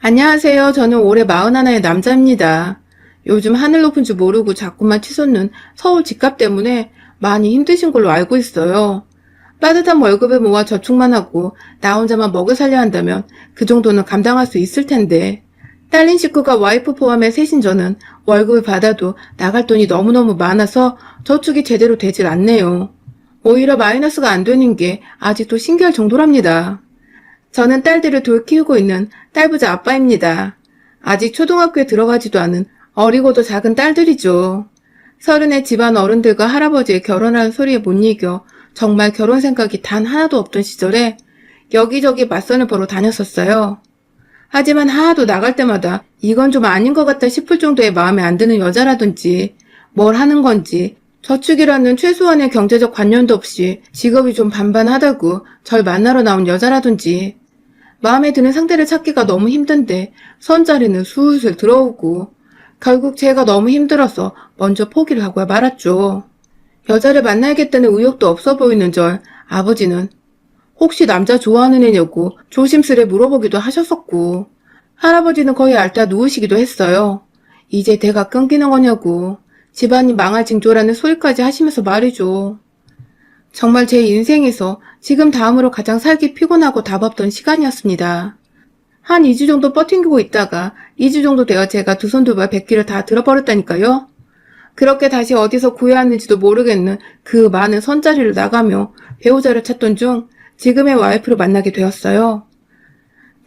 안녕하세요. 저는 올해 41의 남자입니다. 요즘 하늘 높은 줄 모르고 자꾸만 치솟는 서울 집값 때문에 많이 힘드신 걸로 알고 있어요. 빠듯한 월급을 모아 저축만 하고 나 혼자만 먹여 살려 한다면 그 정도는 감당할 수 있을 텐데, 딸린 식구가 와이프 포함해 셋인 저는 월급을 받아도 나갈 돈이 너무너무 많아서 저축이 제대로 되질 않네요. 오히려 마이너스가 안 되는 게 아직도 신기할 정도랍니다. 저는 딸들을 돌 키우고 있는 딸부자 아빠입니다. 아직 초등학교에 들어가지도 않은 어리고도 작은 딸들이죠. 서른의 집안 어른들과 할아버지의 결혼하는 소리에 못 이겨 정말 결혼 생각이 단 하나도 없던 시절에 여기저기 맞선을 보러 다녔었어요. 하지만 하나도 나갈 때마다 이건 좀 아닌 것 같다 싶을 정도의 마음에 안 드는 여자라든지 뭘 하는 건지 저축이라는 최소한의 경제적 관념도 없이 직업이 좀 반반하다고 절 만나러 나온 여자라든지 마음에 드는 상대를 찾기가 너무 힘든데 선자리는 술술 들어오고 결국 제가 너무 힘들어서 먼저 포기를 하고 말았죠. 여자를 만나야겠다는 의욕도 없어 보이는 절 아버지는 혹시 남자 좋아하는 애냐고 조심스레 물어보기도 하셨었고 할아버지는 거의 앓다 누우시기도 했어요. 이제 대가 끊기는 거냐고 집안이 망할 징조라는 소리까지 하시면서 말이죠. 정말 제 인생에서 지금 다음으로 가장 살기 피곤하고 답 없던 시간이었습니다. 한 2주 정도 버팅기고 있다가 2주 정도 되어 제가 두 손 두 발 100기를 다 들어버렸다니까요. 그렇게 다시 어디서 구해야 하는지도 모르겠는 그 많은 선자리를 나가며 배우자를 찾던 중 지금의 와이프를 만나게 되었어요.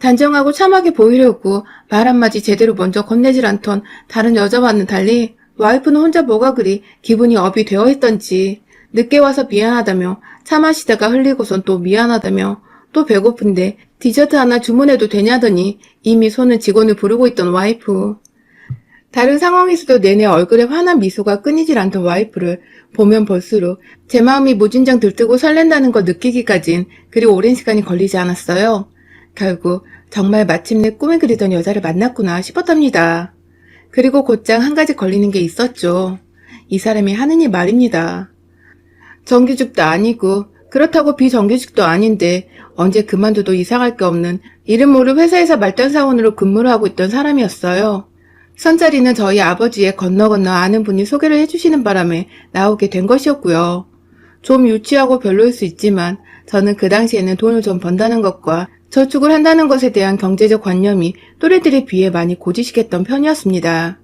단정하고 참하게 보이려고 말 한마디 제대로 먼저 건네질 않던 다른 여자와는 달리 와이프는 혼자 뭐가 그리 기분이 업이 되어 있던지 늦게 와서 미안하다며 차 마시다가 흘리고선 또 미안하다며 또 배고픈데 디저트 하나 주문해도 되냐더니 이미 손은 직원을 부르고 있던 와이프. 다른 상황에서도 내내 얼굴에 환한 미소가 끊이질 않던 와이프를 보면 볼수록 제 마음이 무진장 들뜨고 설렌다는 걸 느끼기까진 그리 오랜 시간이 걸리지 않았어요. 결국 정말 마침내 꿈에 그리던 여자를 만났구나 싶었답니다. 그리고 곧장 한 가지 걸리는 게 있었죠. 이 사람이 하는 일 말입니다. 정규직도 아니고 그렇다고 비정규직도 아닌데 언제 그만둬도 이상할 게 없는 이름 모를 회사에서 말단 사원으로 근무를 하고 있던 사람이었어요. 선자리는 저희 아버지의 건너 아는 분이 소개를 해주시는 바람에 나오게 된 것이었고요. 좀 유치하고 별로일 수 있지만 저는 그 당시에는 돈을 좀 번다는 것과 저축을 한다는 것에 대한 경제적 관념이 또래들에 비해 많이 고지식했던 편이었습니다.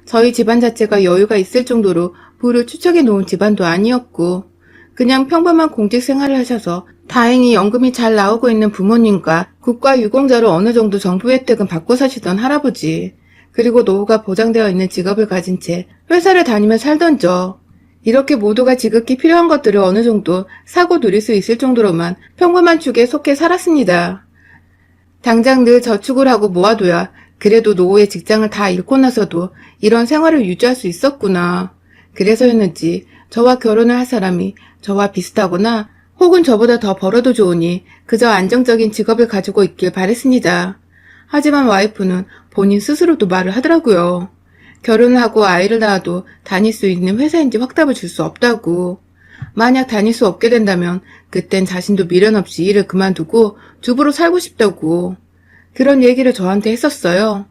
저희 집안 자체가 여유가 있을 정도로 부를 추척해 놓은 집안도 아니었고 그냥 평범한 공직 생활을 하셔서 다행히 연금이 잘 나오고 있는 부모님과 국가유공자로 어느 정도 정부 혜택은 받고 사시던 할아버지, 그리고 노후가 보장되어 있는 직업을 가진 채 회사를 다니며 살던 저, 이렇게 모두가 지극히 필요한 것들을 어느 정도 사고 누릴 수 있을 정도로만 평범한 축에 속해 살았습니다. 당장 늘 저축을 하고 모아둬야 그래도 노후에 직장을 다 잃고 나서도 이런 생활을 유지할 수 있었구나. 그래서였는지 저와 결혼을 할 사람이 저와 비슷하거나 혹은 저보다 더 벌어도 좋으니 그저 안정적인 직업을 가지고 있길 바랬습니다. 하지만 와이프는 본인 스스로도 말을 하더라고요. 결혼을 하고 아이를 낳아도 다닐 수 있는 회사인지 확답을 줄 수 없다고. 만약 다닐 수 없게 된다면 그땐 자신도 미련 없이 일을 그만두고 주부로 살고 싶다고. 그런 얘기를 저한테 했었어요.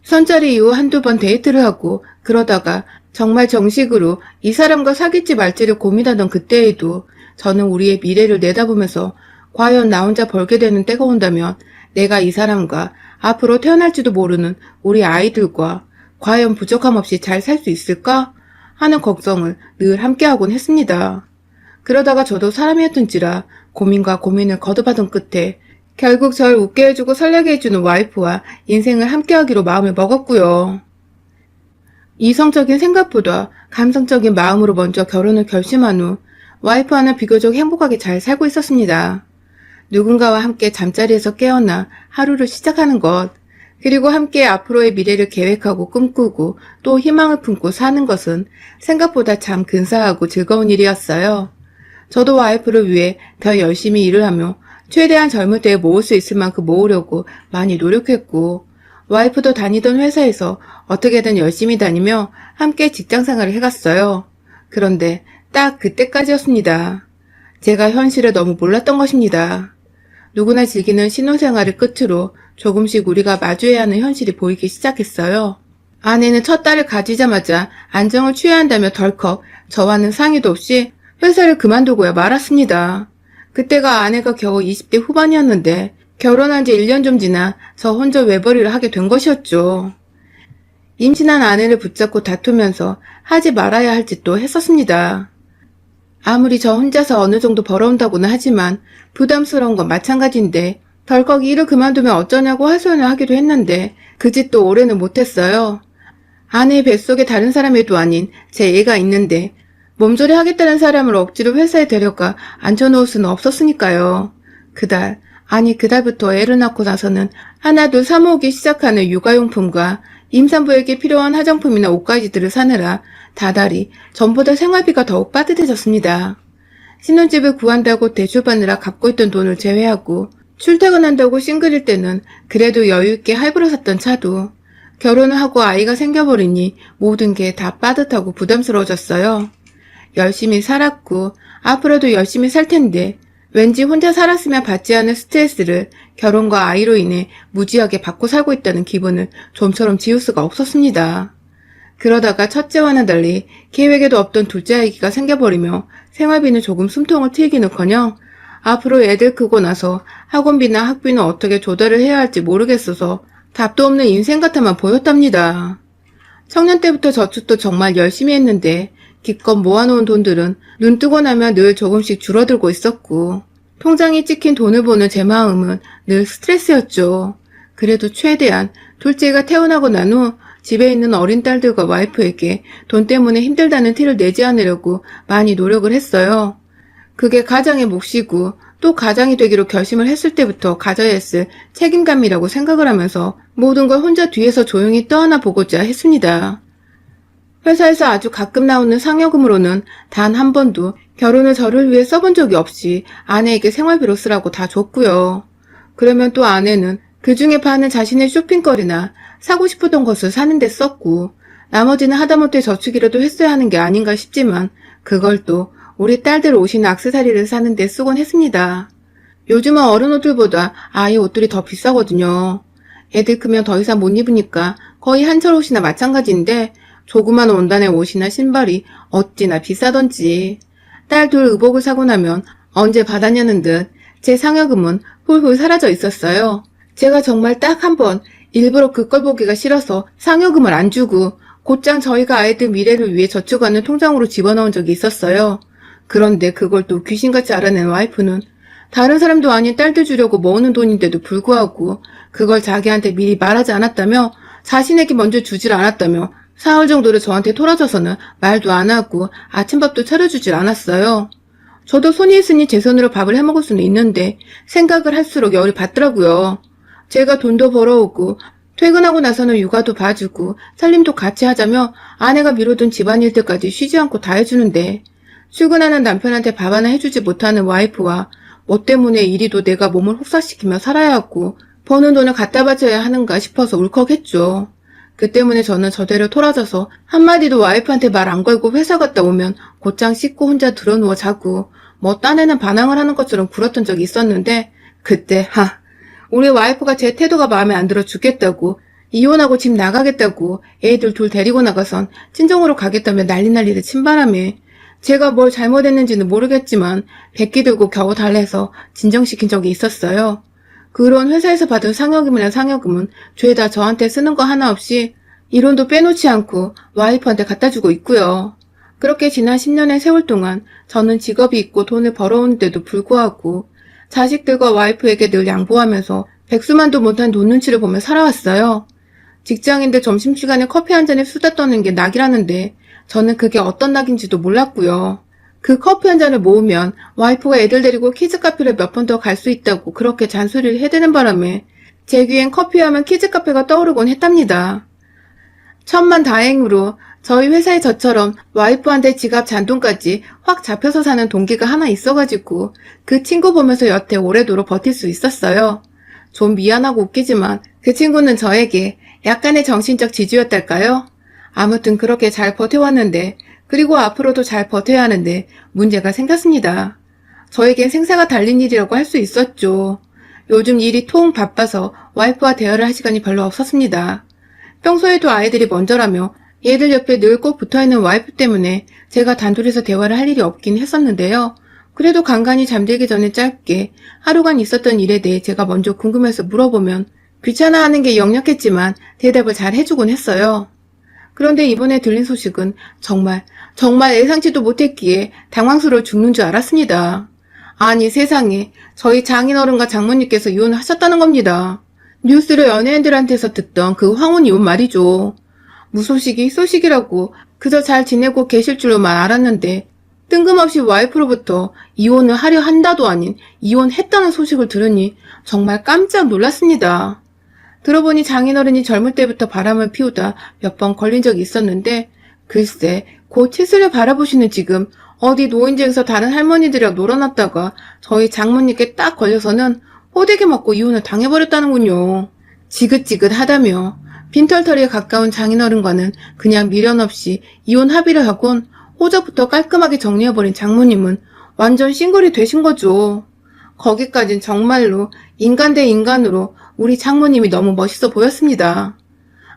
선자리 이후 한두 번 데이트를 하고 그러다가 정말 정식으로 이 사람과 사귈지 말지를 고민하던 그때에도 저는 우리의 미래를 내다보면서 과연 나 혼자 벌게 되는 때가 온다면 내가 이 사람과 앞으로 태어날지도 모르는 우리 아이들과 과연 부족함 없이 잘 살 수 있을까 하는 걱정을 늘 함께하곤 했습니다. 그러다가 저도 사람이었던지라 고민과 고민을 거듭하던 끝에 결국 절 웃게 해주고 설레게 해주는 와이프와 인생을 함께하기로 마음을 먹었고요. 이성적인 생각보다 감성적인 마음으로 먼저 결혼을 결심한 후 와이프와는 비교적 행복하게 잘 살고 있었습니다. 누군가와 함께 잠자리에서 깨어나 하루를 시작하는 것, 그리고 함께 앞으로의 미래를 계획하고 꿈꾸고 또 희망을 품고 사는 것은 생각보다 참 근사하고 즐거운 일이었어요. 저도 와이프를 위해 더 열심히 일을 하며 최대한 젊을 때에 모을 수 있을 만큼 모으려고 많이 노력했고, 와이프도 다니던 회사에서 어떻게든 열심히 다니며 함께 직장생활을 해갔어요. 그런데 딱 그때까지였습니다. 제가 현실을 너무 몰랐던 것입니다. 누구나 즐기는 신혼생활을 끝으로 조금씩 우리가 마주해야 하는 현실이 보이기 시작했어요. 아내는 첫 딸을 가지자마자 안정을 취해야 한다며 덜컥 저와는 상의도 없이 회사를 그만두고야 말았습니다. 그때가 아내가 겨우 20대 후반이었는데 결혼한 지 1년 좀 지나 저 혼자 외벌이를 하게 된 것이었죠. 임신한 아내를 붙잡고 다투면서 하지 말아야 할 짓도 했었습니다. 아무리 저 혼자서 어느 정도 벌어온다고는 하지만 부담스러운 건 마찬가지인데 덜컥 일을 그만두면 어쩌냐고 하소연을 하기도 했는데 그 짓도 오래는 못했어요. 아내의 뱃속에 다른 사람애도 아닌 제 애가 있는데 몸조리 하겠다는 사람을 억지로 회사에 데려가 앉혀놓을 수는 없었으니까요. 그달부터 애를 낳고 나서는 하나둘 사모으기 시작하는 육아용품과 임산부에게 필요한 화장품이나 옷가지들을 사느라 다달이 전보다 생활비가 더욱 빠듯해졌습니다. 신혼집을 구한다고 대출받느라 갚고 있던 돈을 제외하고 출퇴근한다고 싱글일 때는 그래도 여유있게 할부로 샀던 차도 결혼을 하고 아이가 생겨버리니 모든 게 다 빠듯하고 부담스러워졌어요. 열심히 살았고 앞으로도 열심히 살 텐데 왠지 혼자 살았으면 받지 않을 스트레스를 결혼과 아이로 인해 무지하게 받고 살고 있다는 기분을 좀처럼 지울 수가 없었습니다. 그러다가 첫째와는 달리 계획에도 없던 둘째 아기가 생겨버리며 생활비는 조금 숨통을 트이기는커녕 앞으로 애들 크고 나서 학원비나 학비는 어떻게 조달을 해야 할지 모르겠어서 답도 없는 인생 같아만 보였답니다. 청년 때부터 저축도 정말 열심히 했는데 기껏 모아놓은 돈들은 눈 뜨고 나면 늘 조금씩 줄어들고 있었고 통장에 찍힌 돈을 보는 제 마음은 늘 스트레스였죠. 그래도 최대한 둘째가 태어나고 난 후 집에 있는 어린 딸들과 와이프에게 돈 때문에 힘들다는 티를 내지 않으려고 많이 노력을 했어요. 그게 가장의 몫이고 또 가장이 되기로 결심을 했을 때부터 가져야 했을 책임감이라고 생각을 하면서 모든 걸 혼자 뒤에서 조용히 떠안아 보고자 했습니다. 회사에서 아주 가끔 나오는 상여금으로는 단 한 번도 결혼을 저를 위해 써본 적이 없이 아내에게 생활비로 쓰라고 다 줬고요. 그러면 또 아내는 그 중에 반은 자신의 쇼핑거리나 사고 싶었던 것을 사는 데 썼고 나머지는 하다못해 저축이라도 했어야 하는 게 아닌가 싶지만 그걸 또 우리 딸들 옷이나 액세서리를 사는 데 쓰곤 했습니다. 요즘은 어른 옷들보다 아이 옷들이 더 비싸거든요. 애들 크면 더 이상 못 입으니까 거의 한철 옷이나 마찬가지인데 조그만 원단의 옷이나 신발이 어찌나 비싸던지 딸 둘 의복을 사고 나면 언제 받았냐는 듯 제 상여금은 훌훌 사라져 있었어요. 제가 정말 딱 한 번 일부러 그걸 보기가 싫어서 상여금을 안 주고 곧장 저희가 아이들 미래를 위해 저축하는 통장으로 집어넣은 적이 있었어요. 그런데 그걸 또 귀신같이 알아낸 와이프는 다른 사람도 아닌 딸들 주려고 모으는 돈인데도 불구하고 그걸 자기한테 미리 말하지 않았다며 자신에게 먼저 주질 않았다며 사흘 정도를 저한테 토라져서는 말도 안 하고 아침밥도 차려주질 않았어요. 저도 손이 있으니 제 손으로 밥을 해먹을 수는 있는데 생각을 할수록 열이 받더라고요. 제가 돈도 벌어오고 퇴근하고 나서는 육아도 봐주고 살림도 같이 하자며 아내가 미루던 집안일들까지 쉬지 않고 다 해주는데 출근하는 남편한테 밥 하나 해주지 못하는 와이프와 뭐 때문에 이리도 내가 몸을 혹사시키며 살아야 하고 버는 돈을 갖다 바쳐야 하는가 싶어서 울컥했죠. 그 때문에 저는 저대로 토라져서 한마디도 와이프한테 말 안 걸고 회사 갔다 오면 곧장 씻고 혼자 드러누워 자고 뭐 딴에는 반항을 하는 것처럼 굴었던 적이 있었는데 그때 우리 와이프가 제 태도가 마음에 안 들어 죽겠다고 이혼하고 집 나가겠다고 애들 둘 데리고 나가선 친정으로 가겠다며 난리를 친 바람에 제가 뭘 잘못했는지는 모르겠지만 백기 들고 겨우 달래서 진정시킨 적이 있었어요. 그런 회사에서 받은 상여금이나 상여금은 죄다 저한테 쓰는 거 하나 없이 이론도 빼놓지 않고 와이프한테 갖다 주고 있고요. 그렇게 지난 10년의 세월 동안 저는 직업이 있고 돈을 벌어오는데도 불구하고 자식들과 와이프에게 늘 양보하면서 백수만도 못한 돈 눈치를 보며 살아왔어요. 직장인들 점심시간에 커피 한 잔에 수다 떠는 게 낙이라는데 저는 그게 어떤 낙인지도 몰랐고요. 그 커피 한 잔을 모으면 와이프가 애들 데리고 키즈카페를 몇 번 더 갈 수 있다고 그렇게 잔소리를 해대는 바람에 제 귀엔 커피하면 키즈카페가 떠오르곤 했답니다. 천만다행으로 저희 회사에 저처럼 와이프한테 지갑 잔돈까지 확 잡혀서 사는 동기가 하나 있어가지고 그 친구 보면서 여태 오래도록 버틸 수 있었어요. 좀 미안하고 웃기지만 그 친구는 저에게 약간의 정신적 지주였달까요? 아무튼 그렇게 잘 버텨왔는데 그리고 앞으로도 잘 버텨야 하는데 문제가 생겼습니다. 저에겐 생사가 달린 일이라고 할 수 있었죠. 요즘 일이 통 바빠서 와이프와 대화를 할 시간이 별로 없었습니다. 평소에도 아이들이 먼저라며 얘들 옆에 늘 꼭 붙어있는 와이프 때문에 제가 단둘이서 대화를 할 일이 없긴 했었는데요. 그래도 간간히 잠들기 전에 짧게 하루간 있었던 일에 대해 제가 먼저 궁금해서 물어보면 귀찮아하는 게 역력했지만 대답을 잘 해주곤 했어요. 그런데 이번에 들린 소식은 정말 예상치도 못했기에 당황스러워 죽는 줄 알았습니다. 아니 세상에, 저희 장인어른과 장모님께서 이혼을 하셨다는 겁니다. 뉴스를 연예인들한테서 듣던 그 황혼 이혼 말이죠. 무소식이 소식이라고 그저 잘 지내고 계실 줄로만 알았는데 뜬금없이 와이프로부터 이혼을 하려 한다도 아닌 이혼했다는 소식을 들으니 정말 깜짝 놀랐습니다. 들어보니 장인어른이 젊을 때부터 바람을 피우다 몇 번 걸린 적이 있었는데 글쎄 곧 칠순을 바라보시는 지금 어디 노인정에서 다른 할머니들이랑 놀아놨다가 저희 장모님께 딱 걸려서는 호되게 맞고 이혼을 당해버렸다는군요. 지긋지긋하다며 빈털터리에 가까운 장인어른과는 그냥 미련 없이 이혼 합의를 하곤 호적부터 깔끔하게 정리해버린 장모님은 완전 싱글이 되신 거죠. 거기까진 정말로 인간 대 인간으로 우리 장모님이 너무 멋있어 보였습니다.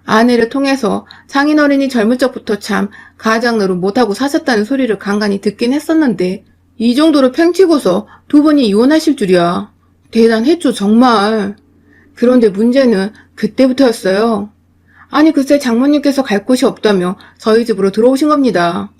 아내를 통해서 장인어른이 젊은 적부터 참 가장노릇 못하고 사셨다는 소리를 간간히 듣긴 했었는데 이 정도로 팽치고서 두 분이 이혼하실 줄이야. 대단했죠 정말. 그런데 문제는 그때부터였어요. 아니 글쎄 장모님께서 갈 곳이 없다며 저희 집으로 들어오신 겁니다.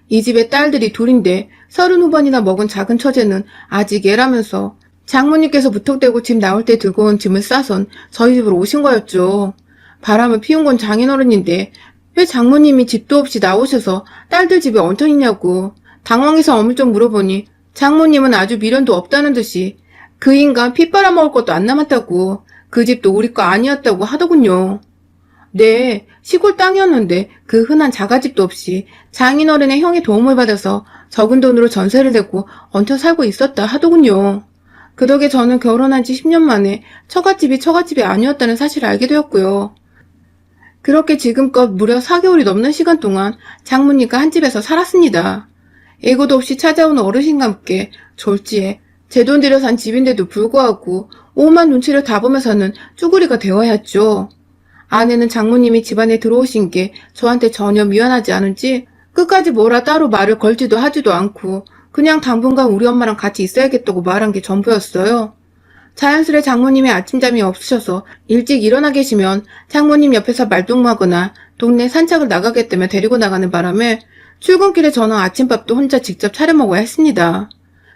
이 집에 딸들이 둘인데 30후반이나 먹은 작은 처제는 아직 애라면서 장모님께서 무턱대고 집 나올 때 들고 온 짐을 싸선 저희 집으로 오신 거였죠. 바람을 피운 건 장인어른인데 왜 장모님이 집도 없이 나오셔서 딸들 집에 얹혀 있냐고 당황해서 어물쩍 물어보니 장모님은 아주 미련도 없다는 듯이 그 인간 피 빨아먹을 것도 안 남았다고 그 집도 우리 거 아니었다고 하더군요. 네, 시골 땅이었는데 그 흔한 자가집도 없이 장인어른의 형의 도움을 받아서 적은 돈으로 전세를 내고 얹혀 살고 있었다 하더군요. 그 덕에 저는 결혼한 지 10년 만에 처갓집이 아니었다는 사실을 알게 되었고요. 그렇게 지금껏 무려 4개월이 넘는 시간 동안 장모님과 한 집에서 살았습니다. 예고도 없이 찾아오는 어르신과 함께 졸지에 제 돈 들여 산 집인데도 불구하고 오만 눈치를 다 보면서는 쭈구리가 되어야 했죠. 아내는 장모님이 집안에 들어오신 게 저한테 전혀 미안하지 않은지 끝까지 뭐라 따로 말을 걸지도 하지도 않고 그냥 당분간 우리 엄마랑 같이 있어야겠다고 말한 게 전부였어요. 자연스레 장모님이 아침잠이 없으셔서 일찍 일어나 계시면 장모님 옆에서 말동무하거나 동네 산책을 나가겠다며 데리고 나가는 바람에 출근길에 저는 아침밥도 혼자 직접 차려 먹어야 했습니다.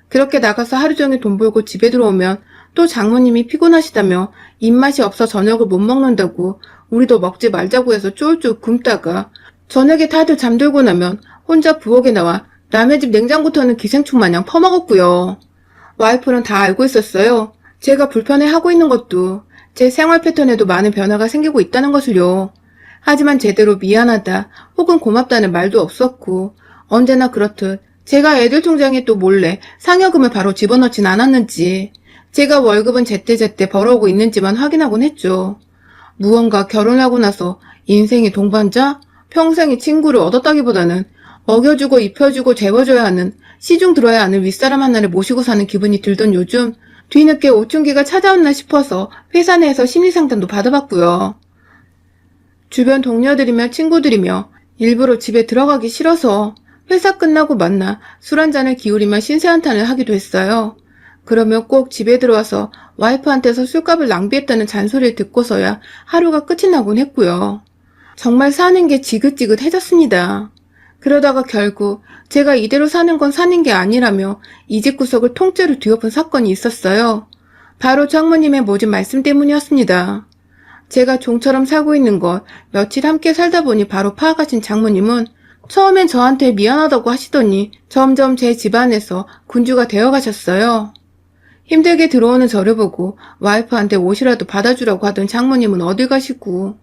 그렇게 나가서 하루 종일 돈 벌고 집에 들어오면 또 장모님이 피곤하시다며 입맛이 없어 저녁을 못 먹는다고 우리도 먹지 말자고 해서 쫄쫄 굶다가 저녁에 다들 잠들고 나면 혼자 부엌에 나와 남의 집 냉장고 터는 기생충 마냥 퍼먹었고요. 와이프는 다 알고 있었어요. 제가 불편해하고 있는 것도 제 생활 패턴에도 많은 변화가 생기고 있다는 것을요. 하지만 제대로 미안하다 혹은 고맙다는 말도 없었고 언제나 그렇듯 제가 애들 통장에 또 몰래 상여금을 바로 집어넣진 않았는지 제가 월급은 제때제때 벌어오고 있는지만 확인하곤 했죠. 무언가 결혼하고 나서 인생의 동반자, 평생의 친구를 얻었다기보다는 먹여주고 입혀주고 재워줘야 하는 시중 들어야 하는 윗사람 하나를 모시고 사는 기분이 들던 요즘 뒤늦게 오춘기가 찾아왔나 싶어서 회사 내에서 심리상담도 받아봤고요. 주변 동료들이며 친구들이며 일부러 집에 들어가기 싫어서 회사 끝나고 만나 술 한잔을 기울이며 신세한탄을 하기도 했어요. 그러면 꼭 집에 들어와서 와이프한테서 술값을 낭비했다는 잔소리를 듣고서야 하루가 끝이 나곤 했고요. 정말 사는 게 지긋지긋해졌습니다. 그러다가 결국 제가 이대로 사는 건 사는 게 아니라며 이 집 구석을 통째로 뒤엎은 사건이 있었어요. 바로 장모님의 모진 말씀 때문이었습니다. 제가 종처럼 살고 있는 걸 며칠 함께 살다 보니 바로 파악하신 장모님은 처음엔 저한테 미안하다고 하시더니 점점 제 집안에서 군주가 되어가셨어요. 힘들게 들어오는 저를 보고 와이프한테 옷이라도 받아주라고 하던 장모님은 어딜 가시고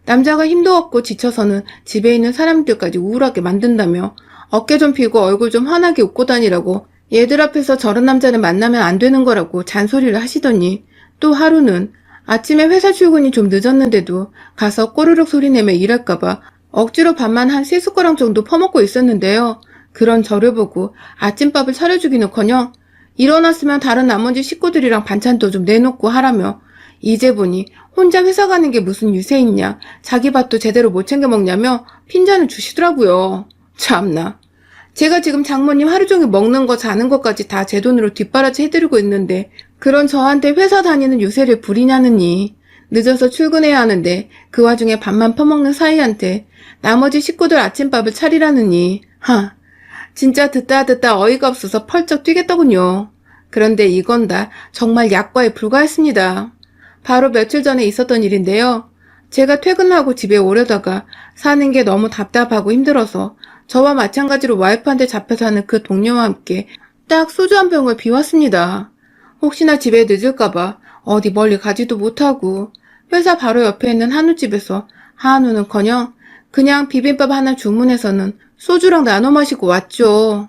남자가 힘도 없고 지쳐서는 집에 있는 사람들까지 우울하게 만든다며 어깨 좀 펴고 얼굴 좀 환하게 웃고 다니라고 얘들 앞에서 저런 남자를 만나면 안 되는 거라고 잔소리를 하시더니 또 하루는 아침에 회사 출근이 좀 늦었는데도 가서 꼬르륵 소리내며 일할까봐 억지로 밥만 한 3숟가락 정도 퍼먹고 있었는데요. 그런 저를 보고 아침밥을 차려주기는커녕 일어났으면 다른 나머지 식구들이랑 반찬도 좀 내놓고 하라며 이제 보니 혼자 회사 가는 게 무슨 유세 있냐, 자기 밥도 제대로 못 챙겨 먹냐며 핀잔을 주시더라고요. 참나. 제가 지금 장모님 하루 종일 먹는 거 자는 것까지 다 제 돈으로 뒷바라지 해드리고 있는데 그런 저한테 회사 다니는 유세를 부리냐느니. 늦어서 출근해야 하는데 그 와중에 밥만 퍼먹는 사이한테 나머지 식구들 아침밥을 차리라느니. 진짜 듣다 어이가 없어서 펄쩍 뛰겠더군요. 그런데 이건 다 정말 약과에 불과했습니다. 바로 며칠 전에 있었던 일인데요. 제가 퇴근하고 집에 오려다가 사는 게 너무 답답하고 힘들어서 저와 마찬가지로 와이프한테 잡혀 사는 그 동료와 함께 딱 소주 한 병을 비웠습니다. 혹시나 집에 늦을까봐 어디 멀리 가지도 못하고 회사 바로 옆에 있는 한우집에서 한우는커녕 그냥 비빔밥 하나 주문해서는 소주랑 나눠 마시고 왔죠.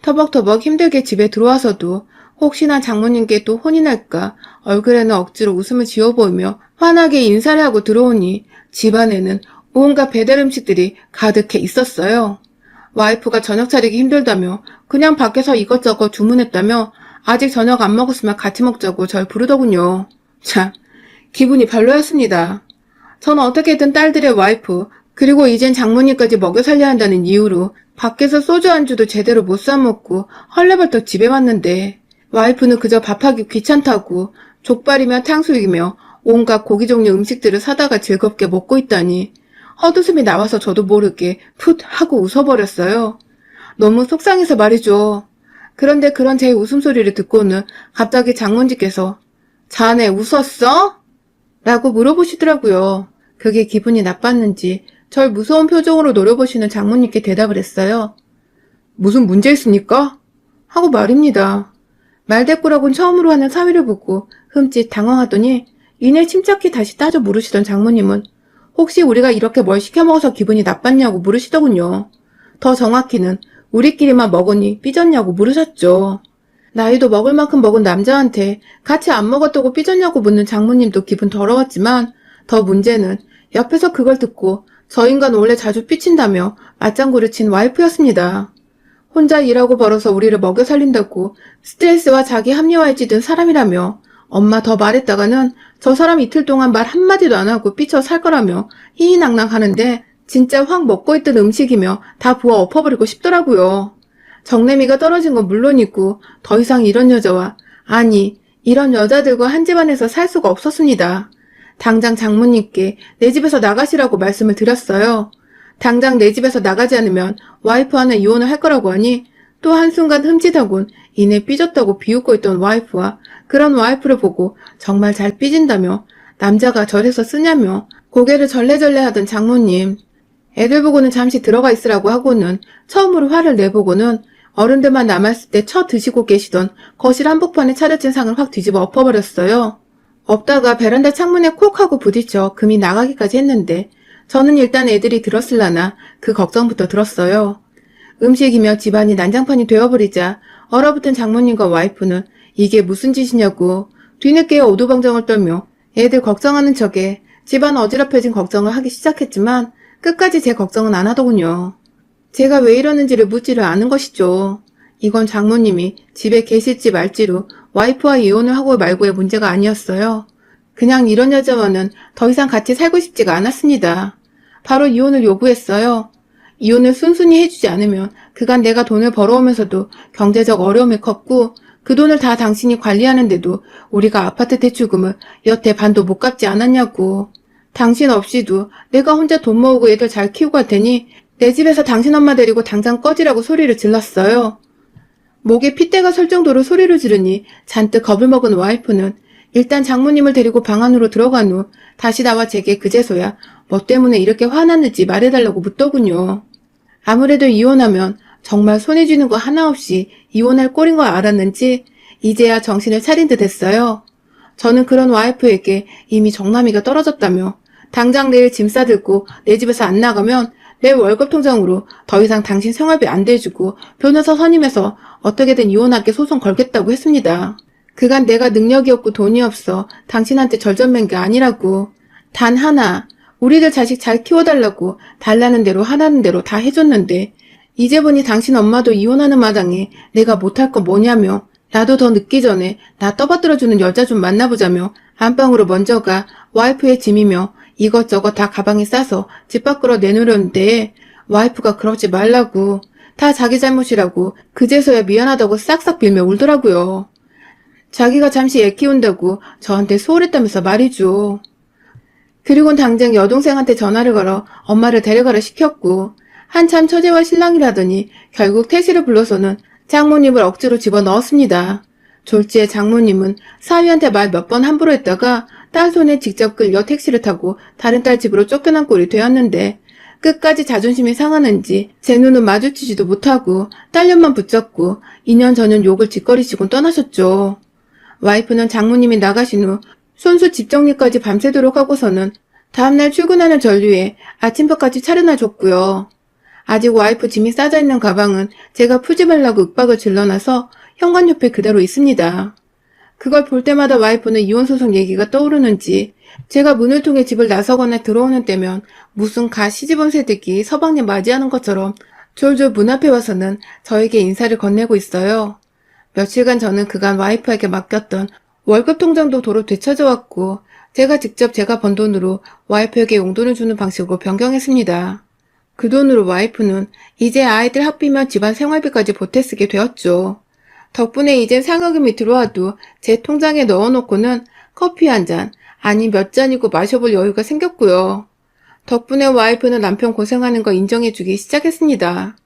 터벅터벅 힘들게 집에 들어와서도 혹시나 장모님께 또 혼이 날까 얼굴에는 억지로 웃음을 지어 보이며 환하게 인사를 하고 들어오니 집안에는 온갖 배달 음식들이 가득해 있었어요. 와이프가 저녁 차리기 힘들다며 그냥 밖에서 이것저것 주문했다며 아직 저녁 안 먹었으면 같이 먹자고 절 부르더군요. 참, 기분이 별로였습니다. 저는 어떻게든 딸들의 와이프 그리고 이젠 장모님까지 먹여 살려야 한다는 이유로 밖에서 소주 안주도 제대로 못 사먹고 헐레벌떡 집에 왔는데 와이프는 그저 밥하기 귀찮다고 족발이며 탕수육이며 온갖 고기 종류 음식들을 사다가 즐겁게 먹고 있다니 헛웃음이 나와서 저도 모르게 풋 하고 웃어버렸어요. 너무 속상해서 말이죠. 그런데 그런 제 웃음소리를 듣고는 갑자기 장모님께서 자네 웃었어? 라고 물어보시더라고요. 그게 기분이 나빴는지 절 무서운 표정으로 노려보시는 장모님께 대답을 했어요. 무슨 문제 있습니까? 하고 말입니다. 말대꾸라곤 처음으로 하는 사위를 보고 흠칫 당황하더니 이내 침착히 다시 따져 물으시던 장모님은 혹시 우리가 이렇게 뭘 시켜 먹어서 기분이 나빴냐고 물으시더군요. 더 정확히는 우리끼리만 먹으니 삐졌냐고 물으셨죠. 나이도 먹을 만큼 먹은 남자한테 같이 안 먹었다고 삐졌냐고 묻는 장모님도 기분 더러웠지만 더 문제는 옆에서 그걸 듣고 저 인간 원래 자주 삐친다며 맞장구를 친 와이프였습니다. 혼자 일하고 벌어서 우리를 먹여 살린다고 스트레스와 자기 합리화에 찌든 사람이라며 엄마 더 말했다가는 저 사람 이틀 동안 말 한마디도 안 하고 삐쳐 살 거라며 희희낭낭 하는데 진짜 확 먹고 있던 음식이며 다 부어 엎어버리고 싶더라고요. 정내미가 떨어진 건 물론이고 더 이상 이런 여자와 아니 이런 여자들과 한 집안에서 살 수가 없었습니다. 당장 장모님께 내 집에서 나가시라고 말씀을 드렸어요. 당장 내 집에서 나가지 않으면 와이프와는 이혼을 할 거라고 하니 또 한순간 흠칫하곤 이내 삐졌다고 비웃고 있던 와이프와 그런 와이프를 보고 정말 잘 삐진다며 남자가 저래서 쓰냐며 고개를 절레절레 하던 장모님. 애들 보고는 잠시 들어가 있으라고 하고는 처음으로 화를 내보고는 어른들만 남았을 때 드시고 계시던 거실 한복판에 차려진 상을 확 뒤집어 엎어버렸어요. 엎다가 베란다 창문에 콕 하고 부딪혀 금이 나가기까지 했는데 저는 일단 애들이 들었을라나 그 걱정부터 들었어요. 음식이며 집안이 난장판이 되어버리자 얼어붙은 장모님과 와이프는 이게 무슨 짓이냐고 뒤늦게 오두방정을 떨며 애들 걱정하는 척에 집안 어지럽혀진 걱정을 하기 시작했지만 끝까지 제 걱정은 안 하더군요. 제가 왜 이러는지를 묻지를 않은 것이죠. 이건 장모님이 집에 계실지 말지로 와이프와 이혼을 하고 말고의 문제가 아니었어요. 그냥 이런 여자와는 더 이상 같이 살고 싶지가 않았습니다. 바로 이혼을 요구했어요. 이혼을 순순히 해주지 않으면 그간 내가 돈을 벌어오면서도 경제적 어려움이 컸고 그 돈을 다 당신이 관리하는데도 우리가 아파트 대출금을 여태 반도 못 갚지 않았냐고. 당신 없이도 내가 혼자 돈 모으고 애들 잘 키우고 할 테니 내 집에서 당신 엄마 데리고 당장 꺼지라고 소리를 질렀어요. 목에 핏대가 설 정도로 소리를 지르니 잔뜩 겁을 먹은 와이프는 일단 장모님을 데리고 방 안으로 들어간 후 다시 나와 제게 그제서야 뭐 때문에 이렇게 화났는지 말해달라고 묻더군요. 아무래도 이혼하면 정말 손에 쥐는 거 하나 없이 이혼할 꼴인 걸 알았는지 이제야 정신을 차린 듯 했어요. 저는 그런 와이프에게 이미 정남이가 떨어졌다며 당장 내일 짐 싸들고 내 집에서 안 나가면 내 월급 통장으로 더 이상 당신 생활비 안 대주고 변호사 선임해서 어떻게든 이혼하게 소송 걸겠다고 했습니다. 그간 내가 능력이 없고 돈이 없어 당신한테 절전맨 게 아니라고. 단 하나, 우리들 자식 잘 키워달라고 달라는 대로 하라는 대로 다 해줬는데 이제 보니 당신 엄마도 이혼하는 마당에 내가 못할 거 뭐냐며 나도 더 늦기 전에 나 떠받들어주는 여자 좀 만나보자며 안방으로 먼저 가 와이프의 짐이며 이것저것 다 가방에 싸서 집 밖으로 내놓으려는데 와이프가 그러지 말라고 다 자기 잘못이라고 그제서야 미안하다고 싹싹 빌며 울더라고요. 자기가 잠시 애 키운다고 저한테 소홀했다면서 말이죠. 그리곤 당장 여동생한테 전화를 걸어 엄마를 데려가라 시켰고 한참 처제와 신랑이라더니 결국 택시를 불러서는 장모님을 억지로 집어넣었습니다. 졸지에 장모님은 사위한테 말 몇 번 함부로 했다가 딸 손에 직접 끌려 택시를 타고 다른 딸 집으로 쫓겨난 꼴이 되었는데 끝까지 자존심이 상하는지 제 눈은 마주치지도 못하고 딸년만 붙잡고 2년 전엔 욕을 짓거리시곤 떠나셨죠. 와이프는 장모님이 나가신 후 손수 집 정리까지 밤새도록 하고서는 다음날 출근하는 전류에 아침밥까지 차려놔 줬고요. 아직 와이프 짐이 싸져 있는 가방은 제가 풀지 말라고 윽박을 질러놔서 현관 옆에 그대로 있습니다. 그걸 볼 때마다 와이프는 이혼소송 얘기가 떠오르는지 제가 문을 통해 집을 나서거나 들어오는 때면 무슨 가 시집온 새댁이 서방님 맞이하는 것처럼 졸졸 문 앞에 와서는 저에게 인사를 건네고 있어요. 며칠간 저는 그간 와이프에게 맡겼던 월급 통장도 도로 되찾아 왔고 제가 직접 제가 번 돈으로 와이프에게 용돈을 주는 방식으로 변경했습니다. 그 돈으로 와이프는 이제 아이들 학비며 집안 생활비까지 보태 쓰게 되었죠. 덕분에 이젠 상여금이 들어와도 제 통장에 넣어놓고는 커피 한 잔, 아니 몇 잔이고 마셔볼 여유가 생겼고요. 덕분에 와이프는 남편 고생하는 거 인정해주기 시작했습니다.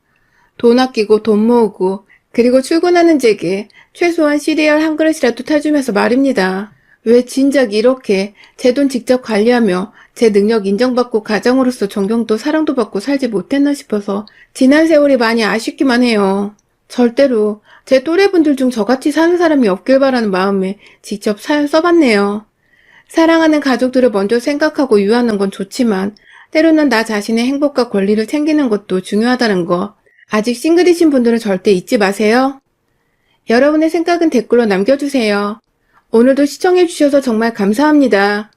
돈 아끼고 돈 모으고 그리고 출근하는 제게 최소한 시리얼 한 그릇이라도 타주면서 말입니다. 왜 진작 이렇게 제 돈 직접 관리하며 제 능력 인정받고 가장으로서 존경도 사랑도 받고 살지 못했나 싶어서 지난 세월이 많이 아쉽기만 해요. 절대로 제 또래분들 중 저같이 사는 사람이 없길 바라는 마음에 직접 사연 써봤네요. 사랑하는 가족들을 먼저 생각하고 유하는 건 좋지만 때로는 나 자신의 행복과 권리를 챙기는 것도 중요하다는 거 아직 싱글이신 분들은 절대 잊지 마세요. 여러분의 생각은 댓글로 남겨주세요. 오늘도 시청해주셔서 정말 감사합니다.